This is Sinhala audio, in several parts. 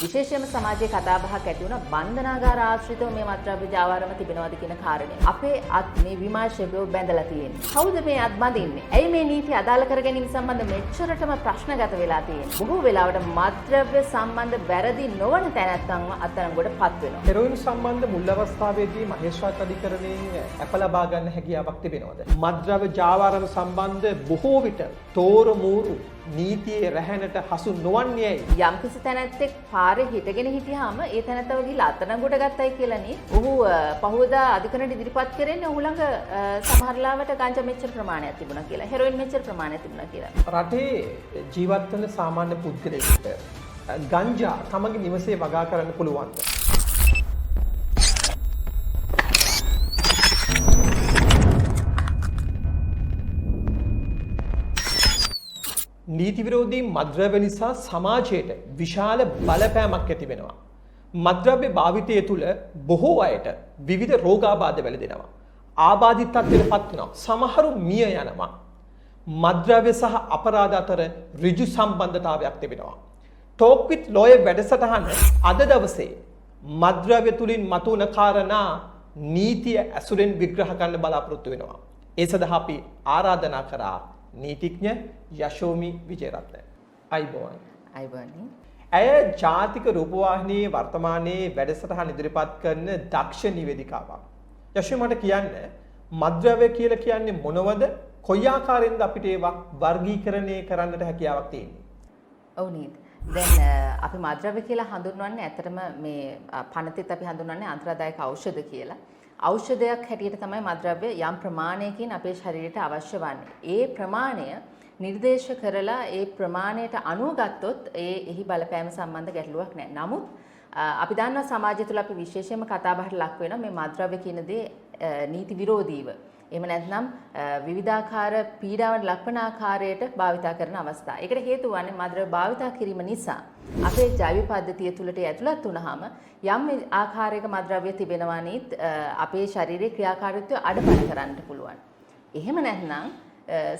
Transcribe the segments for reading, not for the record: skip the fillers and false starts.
විශේෂයෙන්ම සමාජයේ කතාබහක් ඇති වුණා බන්ධනාගාර ආශ්‍රිතව මේ මත්ද්‍රව්‍ය ජාවාරම තිබෙනවද කියන කාරණේ. අපේ අත් මේ විමර්ශකයෝ බැඳලා තියෙන්නේ. කවුද මේ අත් බඳින්නේ? ඇයි මේ නීති අදාළ කර ගැනීම සම්බන්ධ මෙච්චරටම ප්‍රශ්නගත වෙලා තියෙන්නේ? බොහෝ වෙලාවට මත්ද්‍රව්‍ය සම්බන්ධ වැරදි නොවන තැනැත්තන්ව අත්අඩංගුවටපත් වෙනවා. හෙරොයින් සම්බන්ධ මුල් අවස්ථාවේදී මහේස්ත්‍රාත් අධිකරණයෙන් අප ලබා ගන්න හැකියාවක් තිබෙනවද? මත්ද්‍රව්‍ය ජාවාරම සම්බන්ධ බොහෝ විට තෝරු මූරු නීතියේ රැහැනට හසු නොවන්නේ යම්කිසි තැනැත්තෙක් පාරේ හිටගෙන හිටියාම ඒ තැනැත්තව ගිහලා අත්අඩංගුවට ගත්තයි කියලා නේ. ඔහු පහුවදා අධිකරණයට ඉදිරිපත් කරන්නේ ඔහු ළඟ සමහර ලාවට ගංජා මෙච්චර ප්‍රමාණයක් තිබුණා කියලා. හෙරොයින් මෙච්චර ප්‍රමාණයක් තිබුණා කියලා. රටේ ජීවත් වෙන සාමාන්‍ය පුද්ගලයෙකුට ගංජා තමගේ නිවසේ වගා කරන්න පුළුවන්ද? නීති විරෝධී මත්ද්‍රව්‍ය නිසා සමාජයට විශාල බලපෑමක් ඇති වෙනවා. මත්ද්‍රව්‍ය භාවිතය තුළ බොහෝ අයට විවිධ රෝගාබාධ වැළඳෙනවා. ආබාධිත තත්ත්වයට පත් වෙනවා. සමහරු මිය යනවා. මත්ද්‍රව්‍ය සහ අපරාධ අතර ඍජු සම්බන්ධතාවයක් තිබෙනවා. ටෝක් විත් ලෝයර් වැඩසටහන අද දවසේ මත්ද්‍රව්‍ය තුලින් මතුවන කාරණා නීතිය ඇසුරෙන් විග්‍රහ කරන්න බලාපොරොත්තු වෙනවා. ඒ සඳහා අපි ආරාධනා කරා නීතිඥ යශෝමි විජේරත්න. අයිබෝන්. ඇය ජාතික රූපවාහිනියේ වර්තමානයේ වැඩසටහන ඉදිරිපත් කරන දක්ෂ නිවේදිකාවක්. යශෝමි මට කියන්න මත්ද්‍රව්‍ය කියලා කියන්නේ මොනවද? කොයි ආකාරයෙන්ද අපිට ඒවා වර්ගීකරණය කරන්නට හැකියාවක් තියෙන්නේ? ඔව් නේද. දැන් අපි මත්ද්‍රව්‍ය කියලා හඳුන්වන්නේ ඇත්තටම මේ පනතෙත් අපි හඳුන්වන්නේ අන්තරාදායක ඖෂධ කියලා. ඖෂධයක් හැටියට තමයි මත්ද්‍රව්‍ය යම් ප්‍රමාණයකින් අපේ ශරීරයට අවශ්‍ය වන්නේ. ඒ ප්‍රමාණය නිර්දේශ කරලා ඒ ප්‍රමාණයට අනුව ගත්තොත් එහි බලපෑම සම්බන්ධ ගැටලුවක් නැහැ. නමුත් අපි දන්නවා සමාජය තුළ අපි විශේෂයෙන්ම කතාබහට ලක් වෙනවා මේ මත්ද්‍රව්‍ය කියන දේ නීති විරෝධීව. එහෙම නැත්නම් විවිධාකාර පීඩාවට ලක්වන ආකාරයට භාවිතා කරන අවස්ථා. ඒකට හේතුව වන්නේ මත්ද්‍රව්‍ය භාවිතා කිරීම නිසා අපේ ජෛව පද්ධතිය තුළට ඇතුළත් වුණාම යම් ආකාරයක මත්ද්‍රව්‍ය තිබෙනවා නේද අපේ ශරීරයේ ක්‍රියාකාරීත්වය අඩපණ කරන්න පුළුවන්. එහෙම නැත්නම්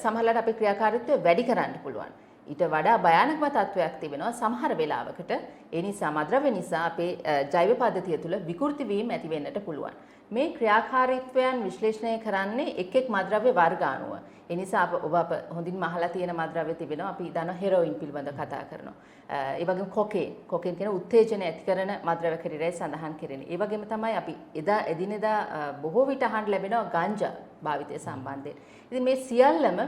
සමහරවිට අපේ ක්‍රියාකාරීත්වය වැඩි කරන්න පුළුවන්. ඊට වඩා භයානකම තත්වයක් තිබෙනවා සමහර වෙලාවකට. ඒ නිසා මත්ද්‍රව්‍ය නිසා අපේ ජෛව පද්ධතිය තුළ විකෘති වීම ඇති වෙන්නට පුළුවන්. මේ ක්‍රියාකාරීත්වයන් විශ්ලේෂණය කරන්නේ එක් එක් මත්ද්‍රව්‍ය වර්ග අනුව. ඒ නිසා ඔබ හොඳින්ම අහලා තියෙන මත්ද්‍රව්‍ය තිබෙනවා. අපි දන්නවා හෙරොයින් පිළිබඳව කතා කරනවා. ඒ වගේම කොකේන් කියන උත්තේජන ඇති කරන මත්ද්‍රව්‍ය කැරිරයි සඳහන් කරන්නේ. ඒ වගේම තමයි අපි එදිනෙදා බොහෝ විට අහන්න ලැබෙනවා ගංජා භාවිතය සම්බන්ධයෙන්. ඉතින් මේ සියල්ලම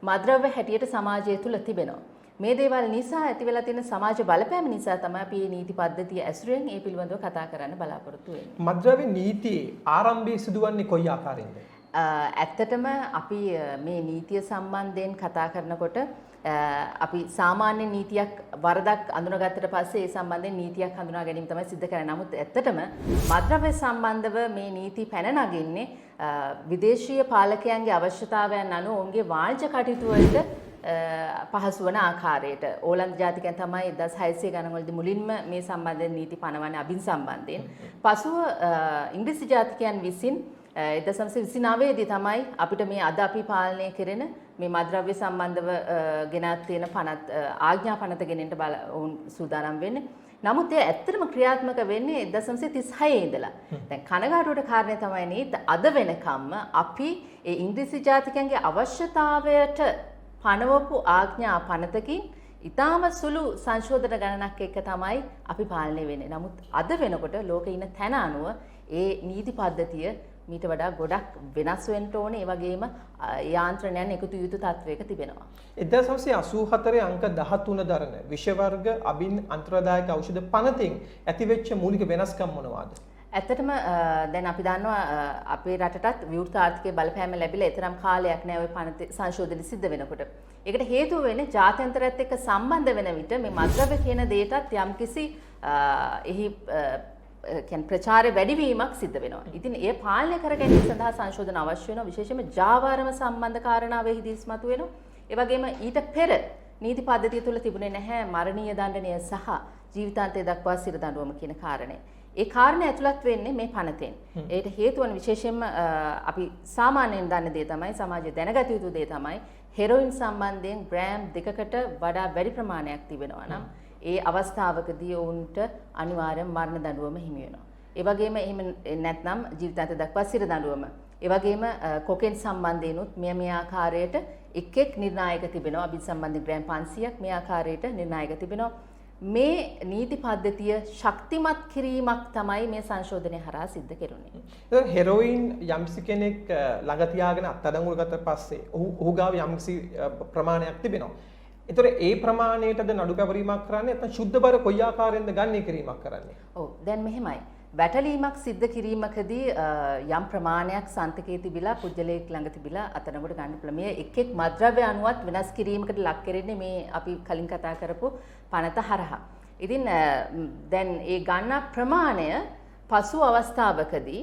මත්ද්‍රව්‍ය හැටියට සමාජය තුළ තිබෙනවා. මේ දේවල් නිසා ඇති වෙලා තියෙන සමාජ බලපෑම නිසා තමයි අපි මේ නීති පද්ධතිය ඇසුරෙන් මේ පිළිබඳව කතා කරන්න බලාපොරොත්තු වෙන්නේ. මත්ද්‍රව්‍ය නීතියේ ආරම්භයේ සිදුවන්නේ කොයි ආකාරයෙන්ද? ඇත්තටම අපි මේ නීතිය සම්බන්ධයෙන් කතා කරනකොට අපි සාමාන්‍ය නීතියක් වරදක් අඳුනගත්තට පස්සේ ඒ සම්බන්ධයෙන් නීතියක් හඳුනා ගැනීම තමයි සිද්ධ කරන්නේ. නමුත් ඇත්තටම මත්ද්‍රව්‍ය සම්බන්ධව මේ නීති පැන නගින්නේ විදේශීය පාලකයන්ගේ අවශ්‍යතාවයන් අනුව ඔවුන්ගේ වාණිජ කටයුතු වලට පහසු වන ආකාරයට ඕලන්ද ජාතිකයන් තමයි 1600 ගණන් වලදී මුලින්ම මේ සම්බන්ධයෙන් නීති පනවන්නේ අබින් සම්බන්ධයෙන්. පසුව ඉංග්‍රීසි ජාතිකයන් විසින් 1929 දී තමයි අපිට මේ අද අපි පාලනය කරන මේ මත්ද්‍රව්‍ය සම්බන්ධව ගෙනත් තියෙන පනත් ආඥා පනත ගෙනෙන්න ඔවුන් සූදානම් වෙන්නේ. නමුත් ඒ ඇත්තටම ක්‍රියාත්මක වෙන්නේ 1936 ඉඳලා. දැන් කනගාටුවට කාරණේ තමයි නේද අද වෙනකම්ම අපි ඒ ඉංග්‍රීසි ජාතිකයන්ගේ අවශ්‍යතාවයට පනවපු ආඥා පනතකින් ඊටාම සුළු සංශෝධන ගණනක් එක්ක තමයි අපි පාලනය වෙන්නේ. නමුත් අද වෙනකොට ලෝකේ ඉන්න තැන අනුව ඒ නීති පද්ධතිය මීට වඩා ගොඩක් වෙනස් වෙන්න ඕනේ. ඒ වගේම යාන්ත්‍රණයන් එකතු යුතු තත්වයක තිබෙනවා. 1984 අංක 13 දරන විෂ වර්ග අබින් අන්තරාදායක ඖෂධ පනතෙන් ඇතිවෙච්ච මූලික වෙනස්කම් මොනවාද? ඇත්තටම දැන් අපි දන්නවා අපේ රටටත් විවෘත ආර්ථිකයේ බලපෑම ලැබිලා ඊතරම් කාලයක් නෑ ওই පනත සංශෝධන සිද්ධ වෙනකොට. ඒකට හේතුව වෙන්නේ ජාත්‍යන්තරයත් එක්ක සම්බන්ධ වෙන විට මේ මත්ද්‍රව්‍ය කියන දෙයටත් යම්කිසි එහි කියන්නේ ප්‍රචාරය වැඩිවීමක් සිද්ධ වෙනවා. ඉතින් ඒ පාලනය කර ගැනීම සඳහා සංශෝධන අවශ්‍ය වෙනවා. විශේෂයෙන්ම ජාවාරම සම්බන්ධ කාරණාවෙහිදී ඉස්මතු වෙනවා. ඒ වගේම ඊට පෙර නීති පද්ධතිය තුළ තිබුණේ නැහැ මරණීය දඬනය සහ ජීවිතාන්තය දක්වා සිර දඬුවම කියන කාරණේ. ඒ කාරණේ ඇතුළත් වෙන්නේ මේ පනතෙන්. ඒකට හේතුව වන විශේෂයෙන්ම අපි සාමාන්‍යයෙන් දන්න දේ තමයි සමාජය දැනගත යුතු දේ තමයි හෙරොයින් සම්බන්ධයෙන් ග්‍රෑම් 2කට වඩා වැඩි ප්‍රමාණයක් තිබෙනවා නම් ඒ අවස්ථාවකදී ඔවුන්ට අනිවාර්යෙන් මරණ දඬුවම හිමි වෙනවා. ඒ වගේම එහෙම නැත්නම් ජීවිතාන්ත දක්වා සිර දඬුවම. ඒ වගේම කොකෙන් සම්බන්ධයෙන්ුත් මේ ආකාරයට එක් නිර්ණායක තිබෙනවා. අභිජ සම්බන්ධ ග්‍රෑම් 500ක් මේ ආකාරයට නිර්ණායක තිබෙනවා. මේ නීති පද්ධතිය ශක්තිමත් කිරීමක් තමයි මේ සංශෝධනය හරහා සිද්ධ කෙරුණේ. ඒක හෙරොයින් යම්කිසි කෙනෙක් ළඟ තියාගෙන අත්අඩංගුවට ගත්ත පස්සේ ඔහු ගාව යම්කිසි ප්‍රමාණයක් තිබෙනවා. ඒතර ඒ ප්‍රමාණයටද නඩු පැවරීමක් කරන්නේ නැත්නම් ශුද්ධබර කොයි ආකාරයෙන්ද ගන්නේ කිරීමක් කරන්නේ? ඔව් දැන් මෙහෙමයි. වැටලීමක් සිද්ධ කිරීමකදී යම් ප්‍රමාණයක් සන්තකයේ තිබිලා පුජ්‍යලයක් ළඟ තිබිලා අතනකොට ගන්න පුළුවන්. මේ එක් මද්‍රව්‍ය අනුවත් වෙනස් කිරීමකට ලක් කරන්නේ මේ අපි කලින් කතා කරපු පනත හරහා. ඉතින් දැන් ඒ ගන්න ප්‍රමාණය පසු අවස්ථාවකදී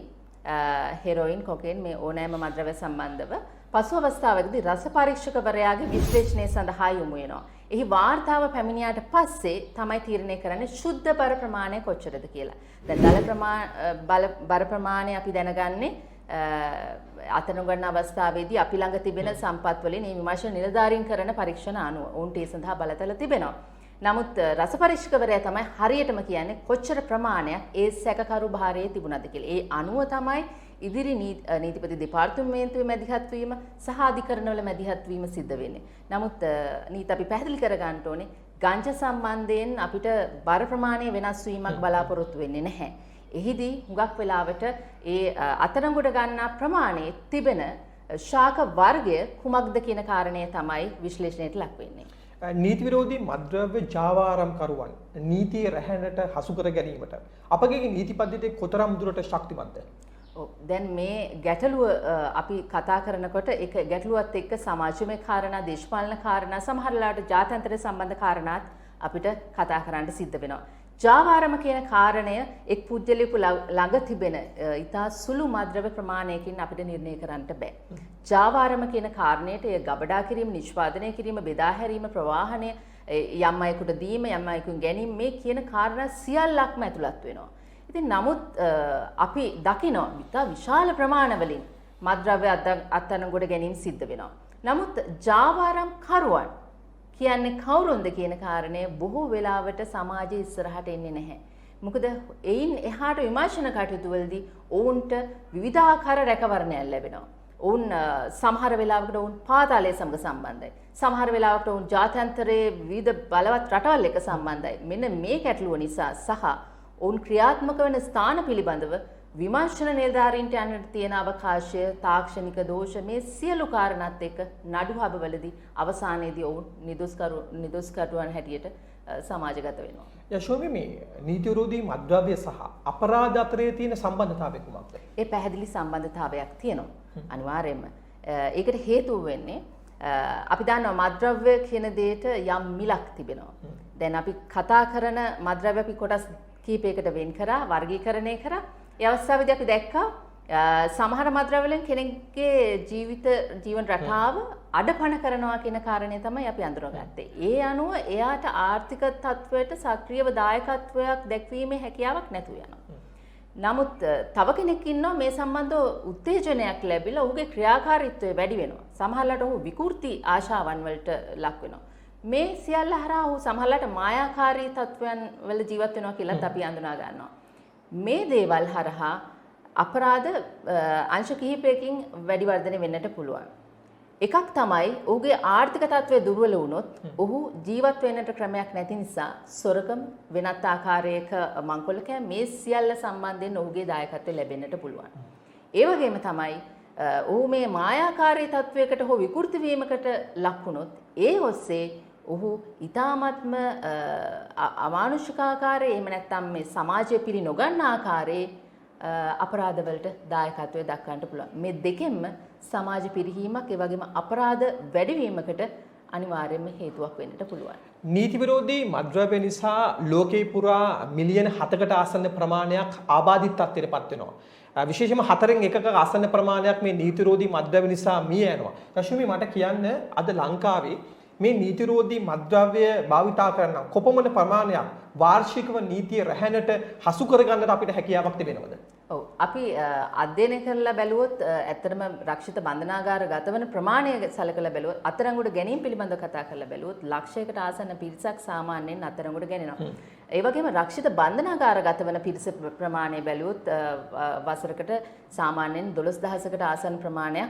හෙරොයින් කොකේන් මේ ඕනෑම මද්‍රව්‍ය සම්බන්ධව පසු අවස්ථාවකදී රස පරීක්ෂකවරයාගේ විශ්ලේෂණය සඳහා යොමු වෙනවා. එහි වාර්තාව පැමිණියාට පස්සේ තමයි තීරණය කරන්නේ ශුද්ධ බර ප්‍රමාණය කොච්චරද කියලා. දැන් බර ප්‍රමාණය අපි දැනගන්නේ අතන ගන්න අවස්ථාවේදී අපි ළඟ තිබෙන සම්පත් වලින් මේ විමර්ශන නිලධාරීන් කරන පරීක්ෂණ අනුව උන්ට ඒ සඳහා බලතල තිබෙනවා. නමුත් රස පරීක්ෂකවරයා තමයි හරියටම කියන්නේ කොච්චර ප්‍රමාණයක් ඒ සැකකරු භාරයේ තිබුණාද කියලා. ඒ අනුව තමයි ඉදිරි නීතිපති දෙපාර්තමේන්තුවේ මැදිහත් වීම සහ අධිකරණවල මැදිහත් වීම සිද්ධ වෙන්නේ. නමුත් නීති අපි පැහැදිලි කර ගන්න ඕනේ ගංජා සම්බන්ධයෙන් අපිට බර ප්‍රමාණය වෙනස් වීමක් බලාපොරොත්තු වෙන්නේ නැහැ. එහිදී හුඟක් වෙලාවට ඒ අතරඟුඩ ගන්නා ප්‍රමාණයේ තිබෙන ශාක වර්ගය කුමක්ද කියන කාරණය තමයි විශ්ලේෂණයට ලක් වෙන්නේ. නීති විරෝධී මද්‍රව්‍ය ජාවාරම්කරුවන් නීතිය රැහැනට හසු කර ගැනීමට අපගේ නීති පද්ධතියේ කොතරම් දුරට ශක්තිමත්ද? දැන් මේ ගැටලුව අපි කතා කරනකොට ඒක ගැටලුවත් එක්ක සමාජමය කාරණා, දේශපාලන කාරණා, සමහර වෙලාවට ජාත්‍යන්තර සම්බන්ධ කාරණාත් අපිට කතා කරන්න සිද්ධ වෙනවා. ජාවාරම කියන කාරණය එක් පුජ්‍යලයක ළඟ තිබෙන ඉතා සුළු මද්‍රව්‍ය ප්‍රමාණයකින් අපිට නිර්ණය කරන්න බෑ. ජාවාරම කියන කාරණයට එය ගබඩා කිරීම, නිෂ්පාදනය කිරීම, බෙදා හැරීම, ප්‍රවාහනය, යම් අයෙකුට දීම, යම් අයෙකුන් ගැනීම මේ කියන කාරණා සියල්ලක්ම ඇතුළත් වෙනවා. ඉතින් නමුත් අපි දකිනවා ඉතා විශාල ප්‍රමාණවලින් මද්‍රව්‍ය අත්අඩංගුවට ගැනීම සිද්ධ වෙනවා. නමුත් ජාවාරම් කරුවන් කියන්නේ කවුරුන්ද කියන කාරණය බොහෝ වෙලාවට සමාජයේ ඉස්සරහට එන්නේ නැහැ. මොකද එයින් එහාට විමර්ශන කටයුතු වලදී ඔවුන්ට විවිධාකාර රැකවරණයක් ලැබෙනවා. ඔවුන් සමහර වෙලාවකට ඔවුන් පාතාලය සමග සම්බන්ධයි. සමහර වෙලාවකට ඔවුන් ජාත්‍යන්තරයේ විවිධ බලවත් රටවල් එක්ක සම්බන්ධයි. මෙන්න මේ ගැටලුව නිසා සහ ඔවුන් ක්‍රියාත්මක වන ස්ථාන පිළිබඳව විමර්ශන නිලධාරීන්ට යන්නට තියෙන අවකාශය, තාක්ෂණික දෝෂ මේ සියලු කාරණාත් එක්ක නඩු හබවලදී අවසානයේදී ඔවුන් නිදොස්කරුවන් හැටියට සමාජගත වෙනවා. යශෝමි මේ නීති විරෝධී මද්‍රව්‍ය සහ අපරාධ අතරේ තියෙන සම්බන්ධතාවය කුමක්ද? ඒ පැහැදිලි සම්බන්ධතාවයක් තියෙනවා. අනිවාර්යයෙන්ම. ඒකට හේතුව වෙන්නේ අපි දන්නවා මද්‍රව්‍ය කියන දෙයට යම් මිලක් තිබෙනවා. දැන් අපි කතා කරන මද්‍රව්‍ය අපි කොටස් කීපයකට වෙන් කරා, වර්ගීකරණය කරා. ඒ අවස්ථාවේදී අපි දැක්කා සමහර මද්‍රව්‍ය වලින් කෙනෙක්ගේ ජීවන රටාව අඩපණ කරනවා කියන කාරණය තමයි අපි අඳුරගත්තේ. ඒ අනුව එයාට ආර්ථික තත්වයට සක්‍රියව දායකත්වයක් දැක්වීමේ හැකියාවක් නැතුව යනවා. නමුත් තව කෙනෙක් ඉන්නවා මේ සම්බන්ධව උත්තේජනයක් ලැබිලා ඔහුගේ ක්‍රියාකාරීත්වය වැඩි වෙනවා. සමහරවිට ඔහු විකෘති ආශාවන් වලට ලක් වෙනවා. මේ සියල්ල හරහා ඔහු සමහරවිට මායාකාරී තත්වයන් වල ජීවත් වෙනවා කියලාත් අපි අඳුනා ගන්නවා. මේ දේවල් හරහා අපරාධ අංශ කිහිපයකින් වැඩි වර්ධනය වෙන්නට පුළුවන්. එකක් තමයි ඔහුගේ ආර්ථික තත්ත්වය දුර්වල වුණොත් ඔහු ජීවත් වෙන්නට ක්‍රමයක් නැති නිසා සොරකම්, වෙනත් ආකාරයක මංකොල්ලකෑම් මේ සියල්ල සම්බන්ධයෙන් ඔහුගේ දායකත්වය ලැබෙන්නට පුළුවන්. ඒ වගේම තමයි ඔහු මේ මායාකාරී තත්වයකට හෝ විකෘති වීමකට ලක් වුණොත් ඒ ඔස්සේ ඔහු ඊ타මත්ම අමානුෂිකාකාරයේ එහෙම නැත්නම් මේ සමාජය පිළි නොගන්න ආකාරයේ අපරාධවලට දායකත්වය දක්වන්නට පුළුවන්. මේ දෙකෙන්ම සමාජ පිරිහීමක් ඒ වගේම අපරාධ වැඩිවීමකට අනිවාර්යයෙන්ම හේතුවක් වෙන්නට පුළුවන්. නීති විරෝධී මද්‍රව්‍ය නිසා ලෝකේ පුරා මිලියන 7කට ආසන්න ප්‍රමාණයක් ආබාධිත තත්ත්වයට පත් වෙනවා. විශේෂයෙන්ම 4න් 1ක ආසන්න ප්‍රමාණයක් මේ නීති විරෝධී මද්‍රව්‍ය නිසා මිය යනවා. රශ්මි මට කියන්න අද ලංකාවේ මේ නීතිරෝධී මත්ද්‍රව්‍ය භාවිතා කරන කොපමණ ප්‍රමාණයක් වාර්ෂිකව නීතිය රැහැනට හසු කරගන්නට අපිට හැකියාවක් තිබෙනවද? ඔව් අපි අධ්‍යයනය කරලා බැලුවොත් ඇත්තටම රක්ෂිත බන්ධනාගාර ගතවන ප්‍රමාණය සලකලා බැලුවොත් අත්අඩංගුවට ගැනීම පිළිබඳව කතා කරලා බැලුවොත් ලක්ෂයකට ආසන්න පිරිසක් සාමාන්‍යයෙන් අත්අඩංගුවට ගැනෙනවා. ඒ වගේම රක්ෂිත බන්ධනාගාර ගතවන පිරිස ප්‍රමාණය බැලුවොත් වසරකට සාමාන්‍යයෙන් 12000කට ආසන්න ප්‍රමාණයක්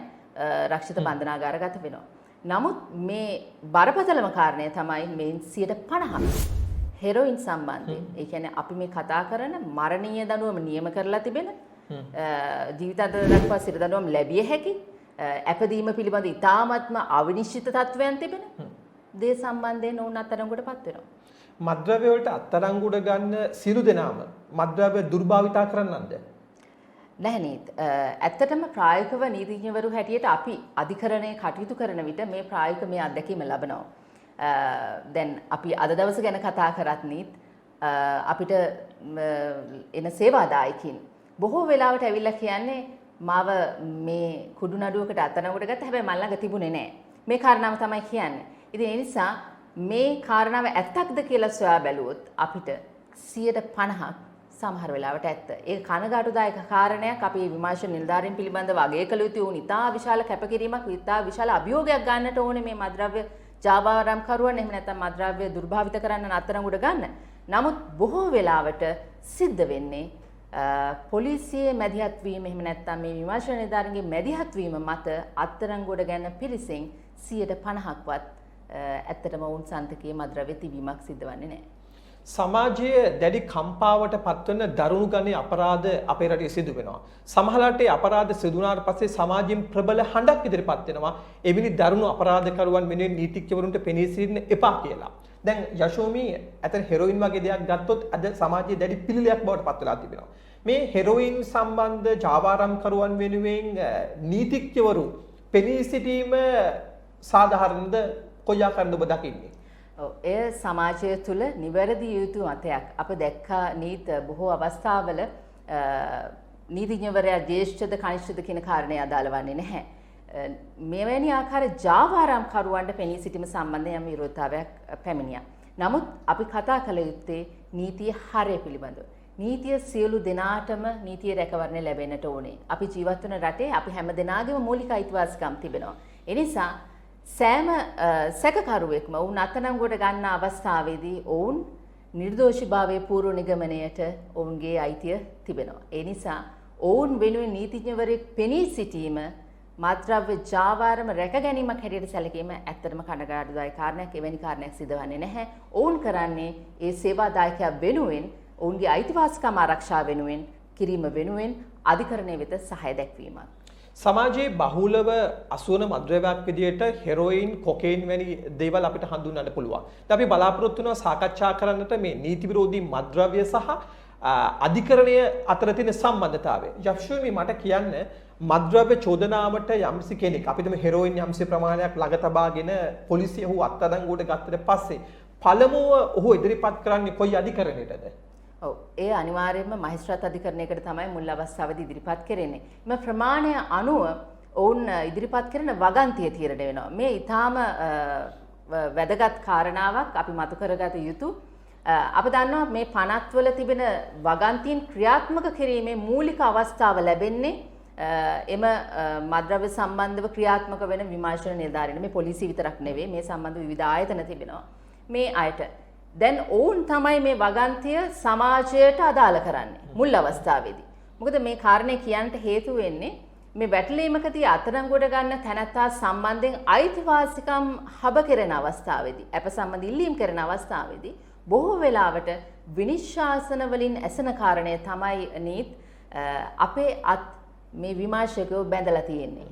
රක්ෂිත බන්ධනාගාර ගත වෙනවා. නමුත් මේ බරපතලම කාරණය තමයි මේ 50% හෙරොයින් සම්බන්ධයෙන්. ඒ කියන්නේ අපි මේ කතා කරන මරණීය දඬුවම නියම කරලා තිබෙන ජීවිතාන්ත දක්වා සිර දඬුවම් ලැබිය හැකි අපදීම පිළිබඳ ඉතාමත්ම අවිනිශ්චිත තත්වයන් තිබෙන දේ සම්බන්ධයෙන් ඔවුන් අත්අඩංගුවටපත් වෙනවා. මත්ද්‍රව්‍ය වලට අත්අඩංගුවට ගන්න සියලු දෙනාම මත්ද්‍රව්‍ය දුර්භාවිතා කරන්නන්ද? නැහැ නේද? ඇත්තටම ප්‍රායෝගිකව නීතිඥවරු හැටියට අපි අධිකරණයේ කටයුතු කරන විට මේ ප්‍රායෝගික මේ අත්දැකීම ලබනවා. දැන් අපි අද දවස ගැන කතා කරත් නීත් අපිට එන සේවාදායකින් බොහෝ වෙලාවට ඇවිල්ලා කියන්නේ මාව මේ කුඩු නඩුවකට අත්අඩංගුවට ගත්ත හැබැයි මල් ළඟ තිබුණේ නැහැ. මේ කාරණාව තමයි කියන්නේ. ඉතින් ඒ නිසා මේ කාරණාව ඇත්තක්ද කියලා සොයා බැලුවොත් අපිට 50%ක් සමහර වෙලාවට ඇත්ත. ඒක කනගාටුදායක කාරණයක්. අපි විමර්ශන නිලධාරීන් පිළිබඳව අගය කළ යුතු වුණ ඉතා විශාල කැපකිරීමක්, ඉතා විශාල අභියෝගයක් ගන්නට ඕනේ මේ මත්ද්‍රව්‍ය ජාවාරම්කරුවන් එහෙම නැත්නම් මත්ද්‍රව්‍ය දුර්භාවිත කරන්න අත්අඩංගුවට ගන්න. නමුත් බොහෝ වෙලාවට සිද්ධ වෙන්නේ පොලිසියේ මැදිහත් වීම එහෙම නැත්නම් මේ විමර්ශන නිලධාරීන්ගේ මැදිහත් වීම මත අත්අඩංගුවට ගන්න පිරිසෙන් 50%ක්වත් ඇත්තටම වුන් සන්තකයේ මත්ද්‍රව්‍ය තිබීමක් සිද්ධ වෙන්නේ නැහැ. සමාජයේ දැඩි කම්පාවට පත්වන දරුණු ගණයේ අපරාධ අපේ රටේ සිදු වෙනවා. සමහරවිට අපරාධ සිදු වුණාට පස්සේ සමාජයෙන් ප්‍රබල හඬක් ඉදිරිපත් වෙනවා. එවැනි දරුණු අපරාධකරුවන් වෙනුවෙන් නීතිඥවරුන්ට පෙනී සිටින්න එපා කියලා. දැන් යශෝමි අතන හෙරොයින් වගේ දෙයක් ගත්තොත් අද සමාජයේ දැඩි පිළිලයක් බවට පත් වෙලා තිබෙනවා. මේ හෙරොයින් සම්බන්ධ ජාවාරම්කරුවන් වෙනුවෙන් නීතිඥවරු පෙනී සිටීම සාධාරණද කොයි ආකාරද ඔබ දකින්නේ? එය සමාජය තුළ නිවැරදි යුතු මතයක්. අප දැක්කා නීත බොහෝ අවස්ථාවල නීතිඥවරයා ජ්‍යෙෂ්ඨද කනිෂ්ඨද කියන කාරණේ අදාළ වන්නේ නැහැ. මෙවැනි ආකාර ජාවාරම්කරුවන්ට පෙනී සිටීම සම්බන්ධයෙන් යම් විරෝධතාවයක් පැමිණියා. නමුත් අපි කතා කළ යුත්තේ නීතිය හරය පිළිබඳව. නීතිය සියලු දෙනාටම නීතිය රැකවරණය ලැබෙන්නට ඕනේ. අපි ජීවත් වන රටේ අපි හැම දෙනාගේම මූලික අයිතිවාසිකම් තිබෙනවා. ඒ නිසා සෑම සැකකරුවෙක්ම ඔවුන් අත්අඩංගුවට ගන්න අවස්ථාවේදී ඔවුන් නිර්දෝෂීභාවයේ පූර්ව නිගමනයට ඔවුන්ගේ අයිතිය තිබෙනවා. ඒ නිසා ඔවුන් වෙනුවෙන් නීතිඥවරයෙක් පෙනී සිටීම මත්ද්‍රව්‍ය ජාවාරම රැක ගැනීමක් හැටියට සැලකීම ඇත්තටම කනගාටුදායක කාරණයක්. එවැනි කාරණයක් සිදුවන්නේ නැහැ. ඔවුන් කරන්නේ ඒ සේවාදායකයා වෙනුවෙන් ඔවුන්ගේ අයිතිවාසිකම් ආරක්ෂා වෙනුවෙන් කිරීම වෙනුවෙන් අධිකරණය වෙත සහාය දැක්වීමක්. සමාජයේ බහුලව අසුවන මද්ද්‍රව්‍යයක් විදියට හෙරොයින්, කොකේන් වැනි දේවල් අපිට හඳුන්වන්න පුළුවන්. දැන් අපි බලාපොරොත්තු වෙනවා සාකච්ඡා කරන්නට මේ නීති විරෝධී මද්ද්‍රව්‍ය සහ අධිකරණය අතර තියෙන සම්බන්ධතාවය. යක්ෂුමි මට කියන්න මද්ද්‍රව්‍ය චෝදනාවට යම්සි කෙනෙක් අපිට මේ හෙරොයින් යම්සි ප්‍රමාණයක් ළඟ තබාගෙන පොලිසිය ඔහු අත්අඩංගුවට ගත්තට පස්සේ පළමුව ඔහු ඉදිරිපත් කරන්නේ කොයි අධිකරණයටද? ඔව් ඒ අනිවාර්යයෙන්ම මහේස්ත්‍රාත් අධිකරණයකට තමයි මුල් අවස්ථාවේදී ඉදිරිපත් කරන්නේ. මේ ප්‍රමාණය අනුව ඔවුන් ඉදිරිපත් කරන වගන්තිය තීරණය වෙනවා. මේ ඊටාම වැදගත් කාරණාවක් අපි මතු කරගත යුතු. අප දන්නවා මේ පනත්වල තිබෙන වගන්තීන් ක්‍රියාත්මක කිරීමේ මූලික අවස්ථාව ලැබෙන්නේ එම මද්ද්‍රව්‍ය සම්බන්ධව ක්‍රියාත්මක වෙන විමර්ශන නිලධාරීන්. මේ පොලිසිය විතරක් නෙවෙයි, මේ සම්බන්ධ විවිධ ආයතන තිබෙනවා. මේ අයට දැන් ඔවුන් තමයි මේ වගන්තිය සමාජයට අදාළ කරන්නේ මුල් අවස්ථාවේදී. මොකද මේ කාරණේ කියන්නට හේතු වෙන්නේ මේ වැටලීමකදී අත්අඩංගුවට ගන්න තැනැත්තා සම්බන්ධයෙන් අයිතිවාසිකම් හබ කෙරෙන අවස්ථාවේදී, අප සම්බන්ධ ඉල්ලීම් කරන අවස්ථාවේදී බොහෝ වෙලාවට විනිශ්ශාසන වලින් ඇසෙන කාරණය තමයි නීත් අපේ අත් මේ විමර්ශකයෝ බැඳලා තියෙන්නේ.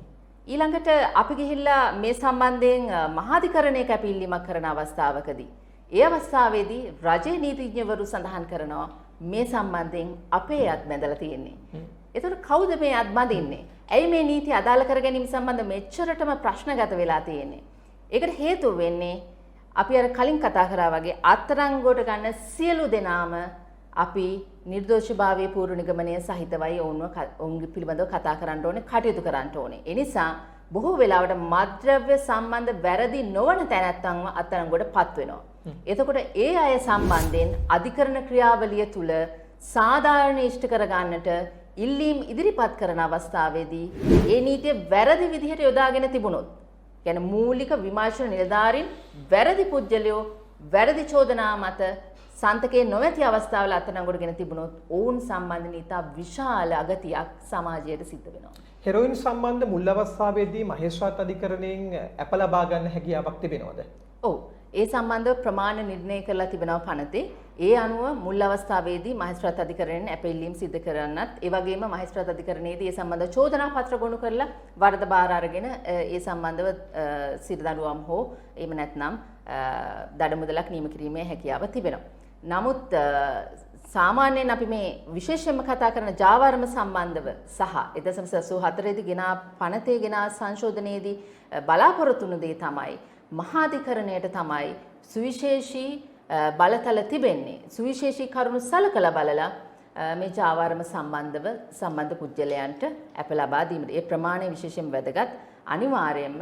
ඊළඟට අපි ගිහිල්ලා මේ සම්බන්ධයෙන් මහාධිකරණයක අපිල්ලීමක් කරන අවස්ථාවකදී ඒ අවස්ථාවේදී රජයේ නීතිඥවරු සඳහන් කරනවා මේ සම්බන්ධයෙන් අපේ අත් බැඳලා තියෙන්නේ. එතකොට කවුද මේ අත් බඳින්නේ? ඇයි මේ නීති අදාළ කර ගැනීම සම්බන්ධ මෙච්චරටම ප්‍රශ්නගත වෙලා තියෙන්නේ? ඒකට හේතුව වෙන්නේ අපි අර කලින් කතා කරා වගේ අත්අඩංගුවට ගන්න සියලු දෙනාම අපි නිර්දෝෂීභාවයේ පූර්ව නිගමනය සහිතවයි ඔවුන්ගේ පිළිබඳව කතා කරන්න ඕනේ, කටයුතු කරන්න ඕනේ. ඒ නිසා බොහෝ වෙලාවට මත්ද්‍රව්‍ය සම්බන්ධ වැරදි නොවන තැනැත්තන්ව අත්අඩංගුවට පත් වෙනවා. එතකොට ඒ අය සම්බන්ධයෙන් අධිකරණ ක්‍රියාවලිය තුල සාධාරණ ඉෂ්ට කරගන්නට ඉල්ලීම් ඉදිරිපත් කරන අවස්ථාවේදී ඒ නීතිය වැරදි විදිහට යොදාගෙන තිබුණොත්, කියන්නේ මූලික විමර්ශන නිලධාරීන් වැරදි පුජ්‍යලයෝ වැරදි චෝදනා මත සන්තකේ නොමැති අවස්ථාවල අත්අඩංගුවටගෙන තිබුණොත් ඔවුන් සම්බන්ධ නීතා විශාල අගතියක් සමාජයට සිද්ධ වෙනවා. හෙරොයින් සම්බන්ධ මුල් අවස්ථාවේදී මහේස්ත්‍රාත් අධිකරණයෙන් අප ලබා ගන්න හැකියාවක් තිබෙනවද? ඔව්. ඒ සම්බන්ධව ප්‍රමාණ නිර්ණය කරලා තිබෙනවා පනතේ. ඒ අනුව මුල් අවස්ථාවේදී මහේස්ත්‍රාත් අධිකරණයෙන් අපීල්ලීම් සිදු කරන්නත්, ඒ වගේම මහේස්ත්‍රාත් අධිකරණයේදී ඒ සම්බන්ධ චෝදනා පත්‍ර ගොනු කරලා වරද බාර අරගෙන ඒ සම්බන්ධව සිරදඬුවම් හෝ එහෙම නැත්නම් දඩමුදලක් නියම කිරීමේ හැකියාව තිබෙනවා. නමුත් සාමාන්‍යයෙන් අපි මේ විශේෂයෙන්ම කතා කරන ජාවාරම සම්බන්ධව සහ 1984 දී ගෙනා පනතේ ගෙනා සංශෝධනයේදී බලාපොරොත්තු වුණු දේ තමයි මහාධිකරණයට තමයි සුවිශේෂී බලතල තිබෙන්නේ. සුවිශේෂී කරුණු සලකලා බලලා මේ ජාවාරම සම්බන්ධව සම්බන්ධ පුද්ගලයන්ට අප ලබා දීමට ඒ ප්‍රමාණය විශේෂයෙන් වැදගත්. අනිවාර්යයෙන්ම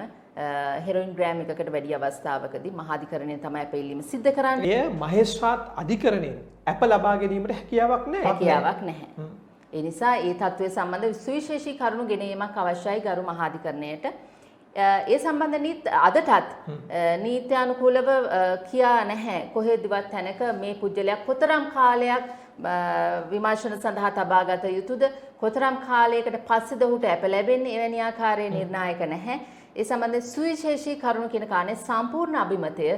හෙරොයින් ග්‍රෑම් එකකට වැඩි අවස්ථාවකදී මහාධිකරණයෙන් තමයි අප ඉල්ලීම සිද්ධ කරන්නේ. එය මහේස්ත්‍රාත් අධිකරණයෙන් අප ලබා ගැනීමට හැකියාවක් නැහැ. හැකියාවක් නැහැ. ඒ නිසා ඒ තත්ත්වය සම්බන්ධ සුවිශේෂී කරුණු ගෙනීමක් අවශ්‍යයි ගරු මහාධිකරණයට. ඒ සම්බන්ධ අදටත් නීත්‍යානුකූලව කියා නැහැ කොහෙදවත් තැනක මේ පුජ්‍යලයක් කොතරම් කාලයක් විමර්ශන සඳහා තබා ගත යුතුද, කොතරම් කාලයකට පස්සේද ඔහුට අප ලැබෙන්නේ, එවැනි ආකාරයේ නිර්ණායක නැහැ. ඒ සම්බන්ධයෙන් සුවිශේෂී කරුණු කියන කාරණේ සම්පූර්ණ අභිමතය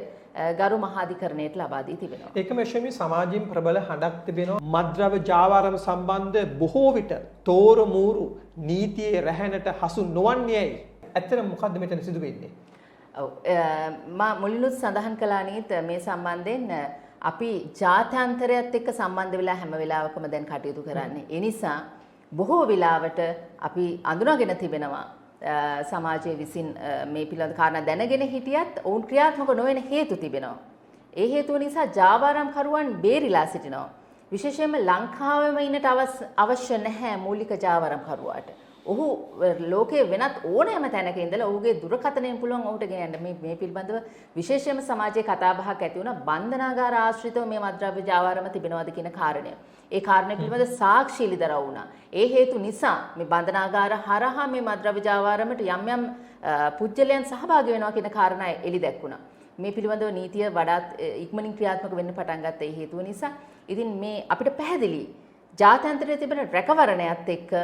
ගරු මහාධිකරණයට ලබා දී තිබෙනවා. ඒකම ශමි සමාජයෙන් ප්‍රබල හඬක් තිබෙනවා. මත්ද්‍රව්‍ය ජාවාරම සම්බන්ධ බොහෝ විට තෝරු මූරු නීතියේ රැහැනට හසු නොවන්නේයි. ඇත්තට මොකද්ද මෙතන සිදු වෙන්නේ? ඔව් මා මුලිනුත් සඳහන් කළා නේද මේ සම්බන්ධයෙන් අපි ජාත්‍යන්තරයත් එක්ක සම්බන්ධ වෙලා හැම වෙලාවකම දැන් කටයුතු කරන්නේ. ඒ නිසා බොහෝ වෙලාවට අපි අඳුනගෙන තිබෙනවා සමාජයේ විසින් මේ පිළිබඳ කාරණා දැනගෙන හිටියත් ඔවුන් ක්‍රියාත්මක නොවන හේතු තිබෙනවා. ඒ හේතුව නිසා ජාවාරම් කරුවන් බේරිලා සිටිනවා. විශේෂයෙන්ම ලංකාවෙම ඉන්නට අවශ්‍ය නැහැ මූලික ජාවාරම් කරුවාට. ඔහු ලෝකයේ වෙනත් ඕනෑම තැනක ඉඳලා ඔහුගේ දුරකථනයෙන් පුළුවන් ඔහුට ගෙනයන්න. මේ පිළිබඳව විශේෂයෙන්ම සමාජයේ කතාබහක් ඇති වුණා බන්ධනාගාර ආශ්‍රිතව මේ මත්ද්‍රව්‍ය ජාවාරම තිබෙනවද කියන කාරණය. ඒ කාරණය පිළිබඳ සාක්ෂි ඉදිරිදරව් වුණා. ඒ හේතු නිසා මේ බන්ධනාගාර හරහා මේ මත්ද්‍රව්‍ය ජාවාරමට යම් යම් පුජ්‍යලයන් සහභාගී වෙනවා කියන කාරණා එලි දැක්ුණා. මේ පිළිබඳව නීතිය වඩාත් ඉක්මනින් ක්‍රියාත්මක වෙන්න පටන් ගත්ත ඒ හේතුව නිසා ඉතින් මේ අපිට පැහැදිලි ජාත්‍යන්තරයේ තිබෙන රැකවරණයත් එක්ක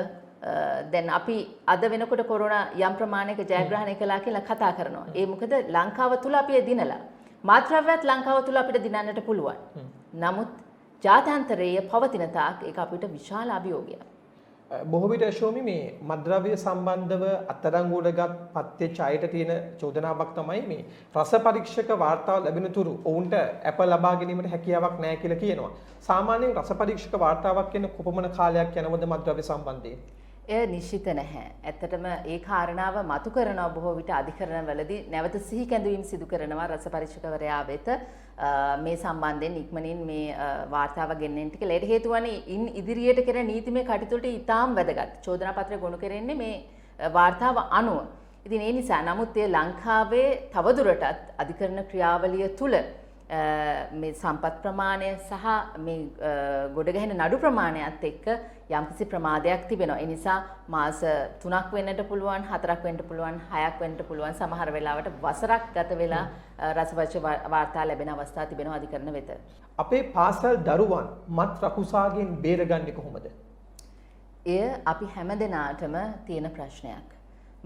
දැන් අපි අද වෙනකොට කොරෝනා යම් ප්‍රමාණයක ජයග්‍රහණය කළා කියලා කතා කරනවා. ඒ මොකද ලංකාව තුල අපි දිනලා මාත්‍රාව්‍යත් ලංකාව තුල අපිට දිනන්නට පුළුවන්. නමුත් ජාත්‍යන්තරයේ පවතින තාක් ඒක අපිට විශාල අභියෝගයක්. බොහෝ විට ශෝමි මේ මත්ද්‍රව්‍ය සම්බන්ධව අත්අඩංගුවටගත් පත්‍යෙච්ච අයට තියෙන චෝදනාවක් තමයි මේ රස පරීක්ෂක වාර්තාව ලැබෙන තුරු ඔවුන්ට අප ලබා ගැනීමට හැකියාවක් නැහැ කියලා කියනවා. සාමාන්‍යයෙන් රස පරීක්ෂක වාර්තාවක් කියන කොපමණ කාලයක් යනවද මත්ද්‍රව්‍ය සම්බන්ධයෙන්? එය නිශ්චිත නැහැ. ඇත්තටම ඒ කාරණාව මතු කරනවා බොහෝ විට අධිකරණවලදී නැවත සිහි කැඳවීම සිදු කරනවා රස පරීක්ෂකවරයා වෙත මේ සම්බන්ධයෙන් ඉක්මනින් මේ වාර්තාව ගෙන්නෙන්න කියලා. ඒට හේතුව වන්නේ ඉන් ඉදිරියට කරන නීතිමය කටයුතුට ඉතාම වැදගත්. චෝදනා පත්‍රය ගොනු කරන්නේ මේ වාර්තාව අනුව. ඉතින් ඒ නිසා නමුත් ඒ ලංකාවේ තවදුරටත් අධිකරණ ක්‍රියාවලිය තුල මේ සම්පත් ප්‍රමාණය සහ මේ ගොඩගැහෙන නඩු ප්‍රමාණයත් එක්ක යම්කිසි ප්‍රමාදයක් තිබෙනවා. ඒ නිසා මාස 3ක් වෙන්නට පුළුවන්, 4ක් වෙන්න පුළුවන්, 6ක් වෙන්න පුළුවන්, සමහර වෙලාවට වසරක් ගත වෙලා රසපරීක්ෂ වාර්තා ලැබෙන අවස්ථා තිබෙනවා අධිකරණ වෙත. අපේ පාසල් දරුවන් මත් රකුසාගෙන් බේරගන්නේ කොහොමද? එය අපි හැමදෙනාටම තියෙන ප්‍රශ්නයක්.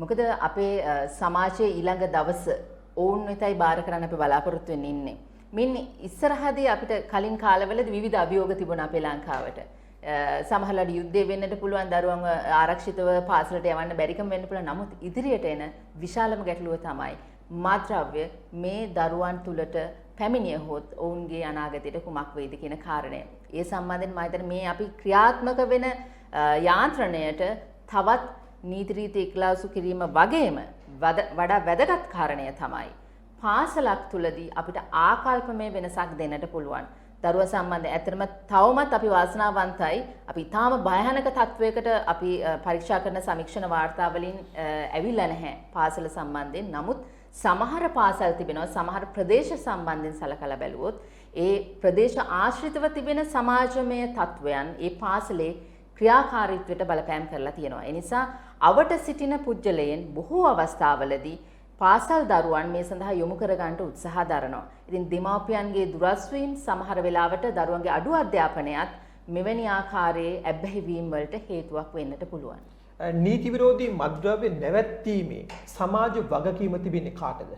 මොකද අපේ සමාජයේ ඊළඟ දවස ඔවුන් වෙතයි බාර කරන්න අපි බලාපොරොත්තු වෙන්නේ ඉන්නේ. මින් ඉස්සරහදී අපිට කලින් කාලවලදී විවිධ අභියෝග තිබුණා අපේ ලංකාවට. සමහරවිට යුද්ධය වෙන්නට පුළුවන්, දරුවන්ව ආරක්ෂිතව පාසලට යවන්න බැරිකම වෙන්න පුළුවන්. නමුත් ඉදිරියට එන විශාලම ගැටලුව තමයි මත්ද්‍රව්‍ය මේ දරුවන් තුලට පැමිණියහොත් ඔවුන්ගේ අනාගතයට කුමක් වෙයිද කියන කාරණය. ඒ සම්බන්ධයෙන් මම හිතන්නේ මේ අපි ක්‍රියාත්මක වෙන යාන්ත්‍රණයට තවත් නීති රීති එක්ලාසු කිරීම වගේම වඩා වැදගත් කාරණය තමයි පාසලක් තුලදී අපිට ආකල්පමය වෙනසක් දෙන්නට පුළුවන්. දරුවා සම්බන්ධයෙන් ඇත්තටම තවමත් අපි වාසනාවන්තයි. අපි ඊටාම භයානක තත්වයකට අපි පරීක්ෂා කරන සමීක්ෂණ වාර්තා වලින් ඇවිල්ලා නැහැ පාසල සම්බන්ධයෙන්. නමුත් සමහර පාසල් තිබෙනවා සමහර ප්‍රදේශ සම්බන්ධයෙන් සලකලා බැලුවොත් ඒ ප්‍රදේශ ආශ්‍රිතව තිබෙන සමාජමය තත්වයන් ඒ පාසලේ ක්‍රියාකාරීත්වයට බලපෑම් කරලා තියෙනවා. ඒ නිසා අවට සිටින පුජ්‍යලයන් බොහෝ අවස්ථාවලදී පාසල් දරුවන් මේ සඳහා යොමු කර ගන්නට උත්සාහ දරනවා. ඉතින් දෙමාපියන්ගේ දුරස්වීම සමහර වෙලාවට දරුවන්ගේ අඩු අධ්‍යාපනයත් මෙවැනි ආකාරයේ ඇබ්බැහිවීම් වලට හේතුවක් වෙන්නට පුළුවන්. නීති විරෝධී මත්ද්‍රව්‍ය නැවැත්වීමේ සමාජ වගකීම තිබෙන්නේ කාටද?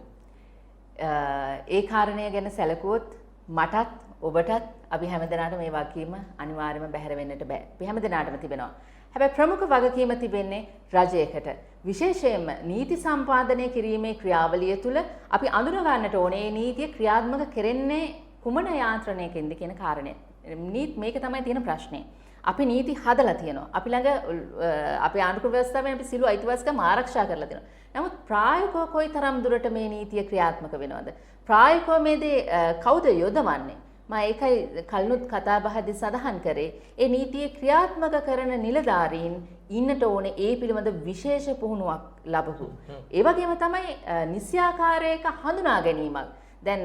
ඒ කාරණය ගැන සැලකුවොත් මටත් ඔබටත් අපි හැමදෙනාටම මේ වගකීම අනිවාර්යයෙන්ම බැහැර වෙන්නට බෑ. අපි හැමදෙනාටම තිබෙනවා. හැබැයි ප්‍රමුඛ වගකීම තිබෙන්නේ රජයකට. විශේෂයෙන්ම නීති සම්පාදනය කිරීමේ ක්‍රියාවලිය තුළ අපි අඳුන ගන්නට ඕනේ මේ නීතිය ක්‍රියාත්මක කෙරෙන්නේ කුමන යාන්ත්‍රණයකින්ද කියන කාරණය. මේක තමයි තියෙන ප්‍රශ්නේ. අපි නීති හදලා තියෙනවා. අපි ළඟ අපේ ආණ්ඩුක්‍රම ව්‍යවස්ථාවෙන් අපි සිළු අයිතිවාසිකම් ආරක්ෂා කරලා තියෙනවා. නමුත් ප්‍රායෝගිකව කොයිතරම් දුරට මේ නීතිය ක්‍රියාත්මක වෙනවද? ප්‍රායෝගිකව මේ දේ කවුද යොදවන්නේ? මම ඒකයි කලිනුත් කතා බහදී සඳහන් කරේ. ඒ නීතිය ක්‍රියාත්මක කරන නිලධාරීන් ඉන්නට ඕනේ ඒ පිළිබඳ විශේෂ පුහුණුවක් ලැබපු. ඒ වගේම තමයි නිසියාකාරයක හඳුනා ගැනීමක්. දැන්